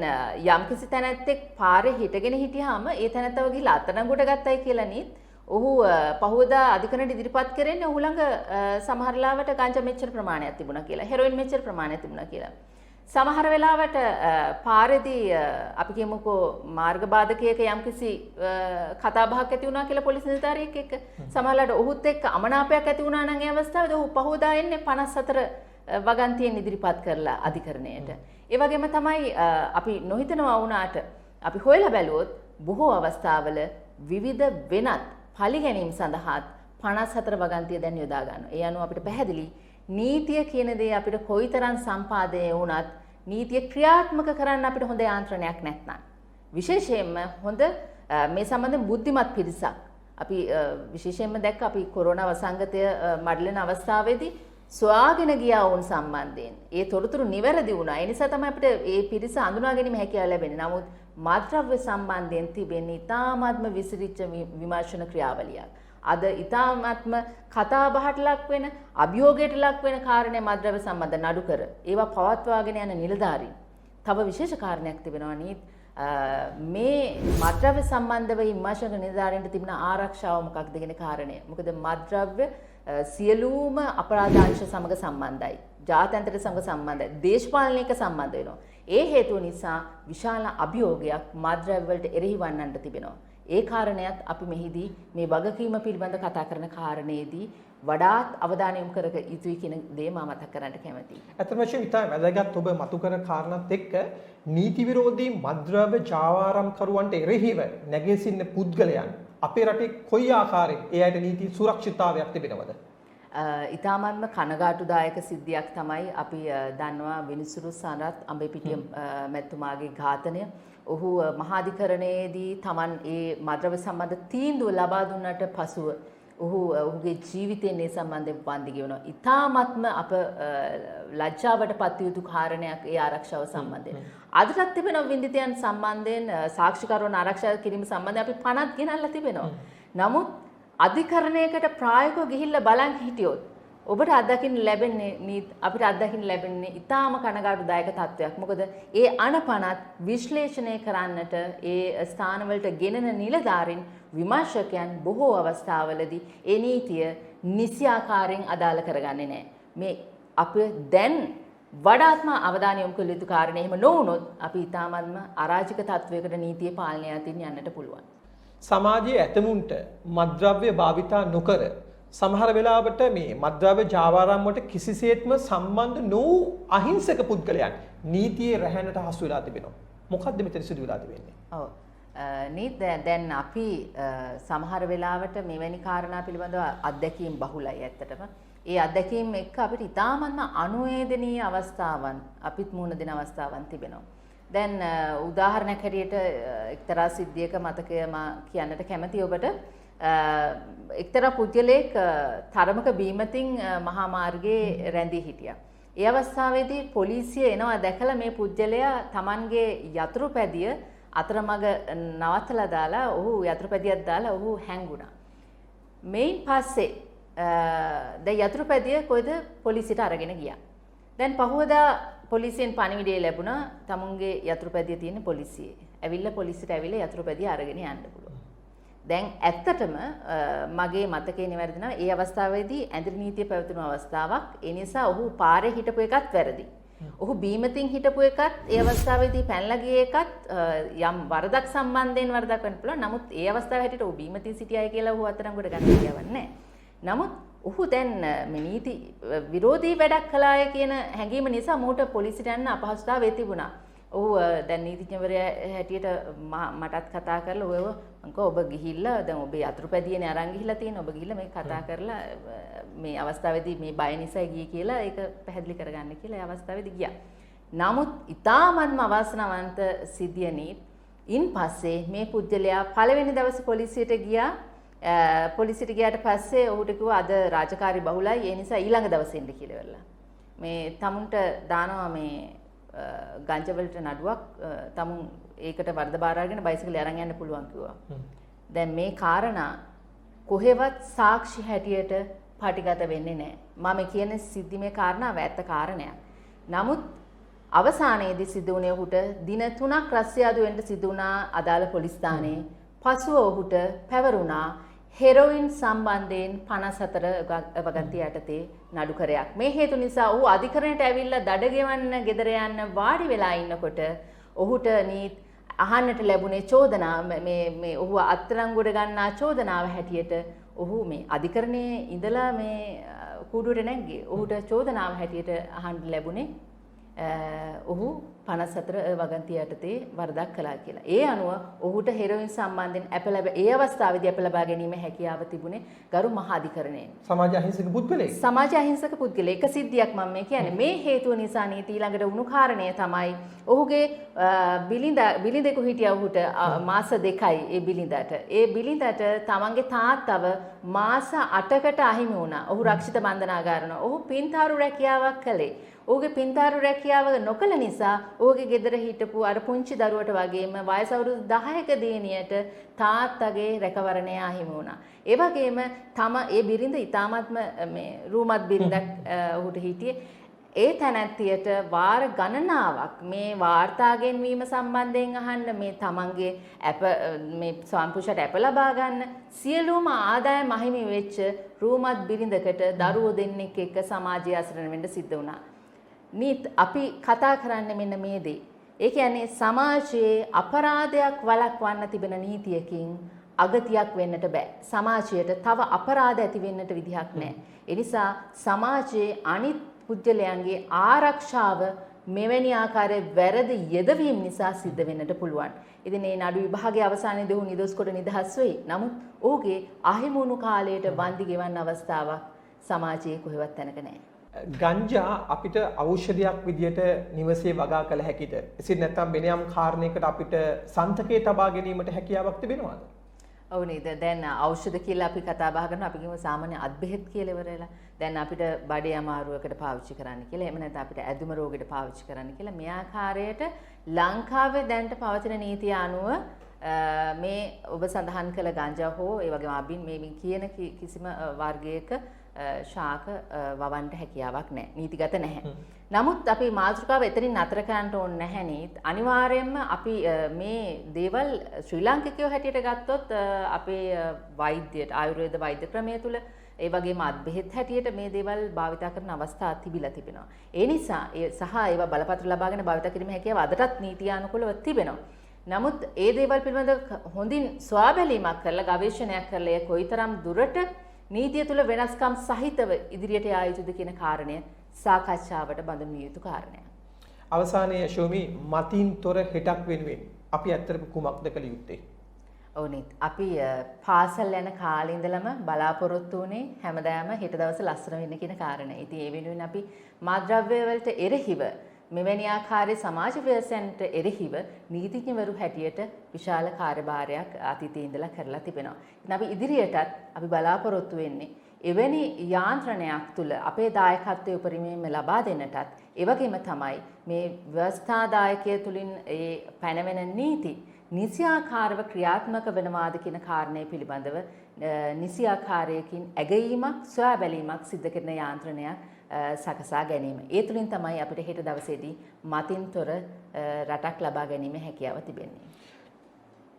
යම්කිසි තැනැත්තෙක් පාරේ හිටගෙන හිටියාම ඒ තැනැත්තව ගිහලා අත්අඩංගුවට ගත්තයි කියලා නීත් ඔහු පහුවදා අධිකරණයට ඉදිරිපත් කරන්නේ ඔහු ළඟ සමහර ලාවට ගංජා මෙච්චර ප්‍රමාණයක් තිබුණා කියලා, හෙරොයින් මෙච්චර ප්‍රමාණයක් තිබුණා කියලා. සමහර වෙලාවට පාරේදී අපි කියමුකෝ මාර්ග බාධකයක යම්කිසි කතා බහක් ඇති වුණා කියලා පොලිස් නිලධාරියෙක් එක්ක සමහරවිට ඔහුත් එක්ක අමනාපයක් ඇති වුණා නම් ඒ අවස්ථාවේදී ඔහු පහුවදා එන්නේ 54 වගන්තියෙන් ඉදිරිපත් කරලා අධිකරණයට. ඒ වගේම තමයි අපි නොහිතනවා වුණාට අපි හොයලා බැලුවොත් බොහෝ අවස්ථාවල විවිධ වෙනත් පරිගැනීම් සඳහාත් 54 වගන්තිය දැන් යොදා ගන්නවා. ඒ අනුව අපිට පැහැදිලි නීතිය කියන දේ අපිට කොයිතරම් සම්පාදනය වුණත් නීතිය ක්‍රියාත්මක කරන්න අපිට හොඳ යාන්ත්‍රණයක් නැත්නම් විශේෂයෙන්ම හොඳ මේ සම්බන්ධයෙන් බුද්ධිමත් පිරිසක් අපි විශේෂයෙන්ම දැක්ක අපි කොරෝනා වසංගතය මඩලන අවස්ථාවේදී සොයාගෙන ගියා වුන් සම්බන්ධයෙන් ඒ තොරතුරු නිවැරදි වුණා. ඒ නිසා තමයි අපිට මේ පිරිස අඳුනා ගැනීම හැකියාව ලැබෙන්නේ. නමුත් මත්ද්‍රව්‍ය සම්බන්ධයෙන් තිබෙන ඉතාමත්ම විසිරිච්ච විමර්ශන ක්‍රියාවලියක්. අද ඉතාමත්ම කතා බහට ලක් වෙන අභියෝගයට ලක් වෙන කාරණේ මත්ද්‍රව්‍ය සම්බන්ධ නඩු කර ඒවා පවත්වාගෙන යන නිලධාරීන්. තව විශේෂ කාරණයක් තිබෙනවා නීත් මේ මත්ද්‍රව්‍ය සම්බන්ධව විමර්ශක නිලධාරීන්ට තිබෙන ආරක්ෂාව මොකක්ද කියන කාරණය. මොකද මත්ද්‍රව්‍ය සියලුම අපරාධාංශ සමග සම්බන්ධයි. ජාත්‍යන්තර සමග සම්බන්ධයි. දේශපාලනික සම්බන්ධ වෙනවා. ඒ හේතුව නිසා විශාල අභියෝගයක් මත්ද්‍රව්‍ය වලට එරෙහි වන්නට තිබෙනවා. ඒ කාරණයක් අපි මෙහිදී මේ වගකීම පිළිබඳ කතා කරන කාරණේදී වඩාත් අවධානය යොමු කර යුතුයි කියන දේ මම මතක් කරන්න කැමතියි. අතන වශයෙන් ඉතා වැදගත් ඔබ මතු කර කාරණාත් එක්ක නීති විරෝධී මත්ද්‍රව්‍ය ජාවාරම්කරුවන්ට එරෙහිව නැගී සිටින පුද්ගලයන් අපේ රටේ කොයි ආකාරයෙන් ඒ අයට නීති සුරක්ෂිතතාවයක් තිබෙනවද? ඉතාමත්ම කනගාටුදායක සිද්ධියක් තමයි අපි දන්නවා විනිසුරු සනත් අඹේපිටිය මැතිතුමාගේ ඝාතනය. ඔහු මහාධිකරණයේදී Taman ඒ මද්‍රව්‍ය සම්බන්ධ තීන්දුව ලබා දුන්නට පසුව ඔහුගේ ජීවිතයෙන් මේ සම්බන්ධයෙන් වන්දි ගෙවනවා. ඉතාමත්ම අප ලැජ්ජාවට පත් යුතු කාරණයක් ඒ ආරක්ෂාව සම්බන්ධයෙන්. අදටත් තිබෙන වින්දිතයන් සම්බන්ධයෙන් සාක්ෂිකරුවන් ආරක්ෂා කිරීම සම්බන්ධයෙන් අපි පනත් ගෙනල්ලා තිබෙනවා. නමුත් අධිකරණයකට ප්‍රායෝගිකව ගිහිල්ලා බලන් හිටියොත් ඔබට අත්දකින්න ලැබෙන්නේ අපිට අත්දකින්න ලැබෙන්නේ ඊටාම කනගාටුදායක තත්වයක්. මොකද ඒ අනපනත් විශ්ලේෂණය කරන්නට ඒ ස්ථානවලට ගෙනෙන නිලධාරීන් විමර්ශකයන් බොහෝ අවස්ථාවලදී ඒ නීතිය නිසි ආකාරයෙන් අදාළ කරගන්නේ නැහැ. මේ අපි දැන් වඩාත්ම අවධානය යොමු කළ යුතු කාරණේ. එහෙම නොවුනොත් අපි ඊටාමත්ම අරාජික තත්වයකට නීතිය පාලනය අතින් යන්නට පුළුවන්. සමාජයේ ඇතමුන්ට මත්ද්‍රව්‍ය භාවිතා නොකර සමහර වෙලාවට මේ මත්ද්‍රව්‍ය ජාවාරම් වලට කිසිසේත්ම සම්බන්ධ නොවූ අහිංසක පුද්ගලයන් නීතියේ රැහැනට හසු වෙලා තිබෙනවා. මොකක්ද මෙතන සිදු වෙලා තිබෙන්නේ? ඔව්. නීත් දැන් අපි සමහර වෙලාවට මෙවැනි කාරණා පිළිබඳව අත්දැකීම් බහුලයි ඇත්තටම. ඒ අත්දැකීම් එක්ක අපිට ඉතාමත්ම අනුවේදනීය අවස්ථාවන් අපිත් මුහුණ දෙන අවස්ථාවන් තිබෙනවා. දැන් උදාහරණයක් හැටියට එක්තරා සිද්ධියක මතකය මා කියන්නට කැමතියි ඔබට. එක්තරා පුද්ගලයෙක් තරමක බීමතින් මහා මාර්ගයේ රැඳී හිටියා. ඒ අවස්ථාවේදී පොලිසිය එනවා දැකලා මේ පුද්ගලයා Tamanගේ යතුරු පැදිය අතරමඟ නවත්තලා දාලා ඔහු යතුරුපැදියක් දාලා ඔහු හැංගුණා. මේන් පස්සේ දැන් යතුරුපැදිය කොයිද පොලිසියට අරගෙන ගියා. දැන් පහුවදා පොලිසියෙන් පණිවිඩය ලැබුණා තමුන්ගේ යතුරුපැදිය තියෙන පොලිසියේ. ඇවිල්ලා පොලිසියට ඇවිල්ලා යතුරුපැදිය අරගෙන යන්න පුළුවන්. දැන් ඇත්තටම මගේ මතකයේ නිවැරදි නම් ඒ අවස්ථාවේදී ඇඳිරි නීතිය පැවතුණු අවස්ථාවක්. ඒ නිසා ඔහු පාරේ හිටපු එකත් වැරදි. ඔහු බීමතින් හිටපු එකත් ඒ අවස්ථාවේදී පැනලා ගිය එකත් යම් වරදක් සම්බන්ධයෙන් වරදක් වෙන්න පුළුවන්. නමුත් ඒ අවස්ථාවේ හැටියට ඔහු බීමතින් සිටියයි කියලා ඔහු අත්අඩංගුවට ගන්න කියවන්නේ නැහැ. නමුත් ඔහු දැන් මේ නීති විරෝධී වැඩක් කළාය කියන හැඟීම නිසා මොහුට පොලිසියට යන්න අපහසුතාවය තිබුණා. ඔහු දැන් නීතිඥවරයා හැටියට මටත් කතා කරලා ඔය ඔබ ගිහිල්ලා දැන් ඔබේ යතුරුපැදියනේ අරන් ගිහිල්ලා තියෙන ඔබ ගිහිල්ලා මේක කතා කරලා මේ අවස්ථාවේදී මේ බය නිසා ගියේ කියලා ඒක පැහැදිලි කරගන්න කියලා ඒ අවස්ථාවේදී ගියා. නමුත් ඊ타මත්ම අවාසනාවන්ත සිද්ධියනීත් ඉන් පස්සේ මේ පුජ්‍යලයා පළවෙනි දවසේ පොලිසියට ගියා. පොලිසියට ගියාට පස්සේ ඔහුට කිව්වා අද රාජකාරී බහුලයි ඒ නිසා ඊළඟ දවසේ එන්න කියලා වෙලා. මේ තමුන්ට දානවා මේ ගංජවලට නඩුවක් තමුන් ඒකට වර්ධ බාර අරගෙන බයිසිකලේ අරන් යන්න පුළුවන් කිව්වා. දැන් මේ කාරණා කොහෙවත් සාක්ෂි හැටියට පටිගත වෙන්නේ නැහැ. මම කියන සිද්ධි මේ කාරණාව ඇත්ත කාරණයක්. නමුත් අවසානයේදී සිදු වුණේ ඔහුට දින 3ක් රස්සියාදු වෙන්න සිදු වුණා අදාළ පොලිස් ස්ථානයේ. පසුව ඔහුට පැවරුණා හෙරොයින් සම්බන්ධයෙන් 54 වගන්තිය යටතේ නඩුකරයක්. මේ හේතු නිසා ඔහු අධිකරණයට ඇවිල්ලා දඩ ගෙවන්න ගෙදර යන්න වාඩි වෙලා ඉන්නකොට ඔහුට අහන්නට ලැබුණේ චෝදනාව මේ ඔහු අත්අඩංගුවට ගන්නා චෝදනාව හැටියට ඔහු මේ අධිකරණයේ ඉඳලා මේ කූඩුවට නැග්ගේ. ඔහුට චෝදනාව හැටියට අහන්න ලැබුණේ ඔහු 54 වගන්තිය යටතේ වරදක් කළා කියලා. ඒ අනුව ඔහුට හෙරොයින් සම්බන්ධයෙන් ඒ අවස්ථාවේදී අප ලබා ගැනීම හැකියාව තිබුණේ ගරු මහා අධිකරණයෙන්. සමාජ අහිංසක පුද්ගලයෙක්. සමාජ අහිංසක පුද්ගලයෙක්. එක සිද්ධියක් මම මේ කියන්නේ. මේ හේතුව නිසා නීති ඊළඟට වුණු කාරණය තමයි ඔහුගේ බිලිඳෙකු හිටියා ඔහුට මාස 2යි ඒ බිලිඳට. ඒ බිලිඳට තමන්ගේ තාත්තව මාස 8කට අහිමි වුණා. ඔහු රක්ෂිත බන්ධනාගාරන. ඔහු පින්තාරු රැකියාවක් කළේ. ඔහුගේ පින්තාරු රැකියාව නොකළ නිසා ඔහුගේ ගෙදර හිටපු අර පුංචි දරුවට වගේම වයස අවුරුදු 10ක දියණියට තාත්තගේ රැකවරණය අහිමි වුණා. ඒ වගේම ඒ බිරිඳ ඊ타මත්ම මේ රූමත් බිරිඳක් ඔහුට හිටියේ. ඒ තැනැත්තියට වාර ගණනාවක් මේ වාර්තා ගෙන්වීම සම්බන්ධයෙන් අහන්න මේ තමන්ගේ මේ ස්වාමිපුරුෂයාට ඇප ලබා ගන්න සියලුම ආදායම අහිමි වෙච්ච රූමත් බිරිඳකට දරුවෝ දෙන්නෙක් එක්ක සමාජය අසරණ වෙන්න සිද්ධ වුණා. අපි කතා කරන්නේ මෙන්න මේ දේ. ඒ කියන්නේ සමාජයේ අපරාධයක් වළක්වන්න තිබෙන නීතියකින් අගතියක් වෙන්නට බෑ. සමාජයට තව අපරාධ ඇති වෙන්නට විදිහක් නැහැ. ඒ නිසා සමාජයේ අනිත් පුද්ගලයන්ගේ ආරක්ෂාව මෙවැනි ආකාරයේ වැරදි යෙදවීම නිසා සිද්ධ වෙන්නට පුළුවන්. ඉතින් මේ නඩු විභාගයේ අවසානයේදී ඔහු නිදොස් කොට නිදහස් වෙයි. නමුත් ඔහුගේ අහිමුණු කාලයට වන්දි ගෙවන්න අවස්ථාවක් සමාජයේ කොහෙවත් තැනක නැහැ. ගංජා අපිට ඖෂධයක් විදියට නිවසේ වගා කළ හැකිද? එසේ නැත්නම් වෙන යම් කාරණයකට අපිට සන්තකේ තබා ගැනීමට හැකියාවක් තිබෙනවද? ඔව් නේද. දැන් ඖෂධ කියලා අපි කතා බහ කරනවා. අපි කියමු සාමාන්‍ය අත් බෙහෙත් කියලා ඉවරලා. දැන් අපිට බඩේ අමාරුවකට පාවිච්චි කරන්න කියලා. එහෙම නැත්නම් අපිට ඇදුම රෝගෙට පාවිච්චි කරන්න කියලා. මේ ආකාරයට ලංකාවේ දැනට පවතින නීතිය අනුව මේ ඔබ සඳහන් කළ ගංජා හෝ ඒ වගේම අබින් මේ කියන කිසිම වර්ගයක ශාක වවන්න හැකියාවක් නැහැ. නීතිගත නැහැ. නමුත් අපි මාතෘකාව එතනින් නතර කරන්න ඕනේ නැහැ නේද? අනිවාර්යයෙන්ම අපි මේ දේවල් ශ්‍රී ලාංකිකයෝ හැටියට ගත්තොත් අපේ වෛද්‍යයට ආයුර්වේද වෛද්‍ය ක්‍රමය තුල ඒ වගේම අත් බෙහෙත් හැටියට මේ දේවල් භාවිතා කරන අවස්ථා තිබිලා තිබෙනවා. ඒ නිසා සහ ඒවා බලපත්‍ර ලබාගෙන භාවිතා කිරීමේ හැකියාව අදටත් නීතියානුකූලව තිබෙනවා. නමුත් ඒ දේවල් පිළිබඳව හොඳින් සොයාබැලීමක් කරලා ගවේෂණයක් කරලා ඒ කොයිතරම් දුරට නීතිය තුල වෙනස්කම් සහිතව ඉදිරියට යා යුතුද කියන කාරණය සාකච්ඡාවට බඳුන් යුතු කාරණයක්. අවසානයේ ශෝමි මතින් තොර හෙටක් වෙනුවෙන් අපි ඇත්තටම කුමක්ද කළ යුත්තේ? ඕනෙත් අපි පාසල් යන කාලේ ඉඳලම බලාපොරොත්තු වුණේ හැමදාම හෙට දවස ලස්සන වෙන්න කියන කාරණය. ඉතින් ඒ වෙනුවෙන් අපි මාද්‍රව්‍ය වලට එරෙහිව මෙවැනි ආකාරයේ සමාජ ව්‍යවසයන්ට එරෙහිව නීතිඥවරු හැටියට විශාල කාර්යභාරයක් අතීතයේ ඉඳලා කරලා තිබෙනවා. ඉතින් අපි ඉදිරියටත් අපි බලාපොරොත්තු වෙන්නේ එවැනි යාන්ත්‍රණයක් තුළ අපේ දායකත්වයේ උපරිමයෙන්ම ලබා දෙන්නටත් ඒ වගේම තමයි මේ ව්‍යවස්ථාදායකය තුලින් ඒ පැනවෙන නීති නිසියාකාරව ක්‍රියාත්මක වෙනවාද කියන කාරණය පිළිබඳව නිසියාකාරයකින් ඇගයීමක් සොයා බැලීමක් සිද්ධ කරන යාන්ත්‍රණයක් සකසා ගැනීම. ඒ තුළින් තමයි අපිට හෙට දවසේදී මතින් තොර රටක් ලබා ගැනීමේ හැකියාව තිබෙන්නේ.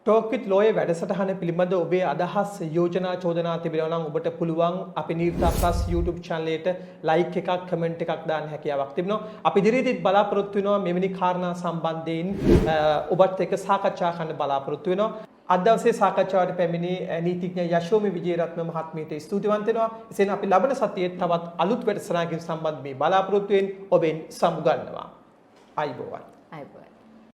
ටෝක් විත් ලෝයේ වැඩසටහන පිළිබඳ ඔබේ අදහස් යෝජනා චෝදනා තිබෙනවා නම් ඔබට පුළුවන් අපි නිර්තා ප්ලස් YouTube channel එකට ලයික් එකක් කමෙන්ට් එකක් දාන්න හැකියාවක් තිබෙනවා. අපි ඉදිරියේදීත් බලාපොරොත්තු වෙනවා මෙවැනි කාරණා සම්බන්ධයෙන් ඔබත් එක්ක සාකච්ඡා කරන්න බලාපොරොත්තු වෙනවා. අද දවසේ සාකච්ඡාවට පැමිණි නීතිඥ යශෝමි විජේරත්න මහත්මියට ස්තුතිවන්ත වෙනවා. එසේනම් අපි ලබන සතියේ තවත් අලුත් වැඩසටහනකින් සම්බන්ධ මේ බලාපොරොත්තු වෙමින් ඔබෙන් සමුගන්නවා. ආයිබෝවන්. ආයිබෝවන්.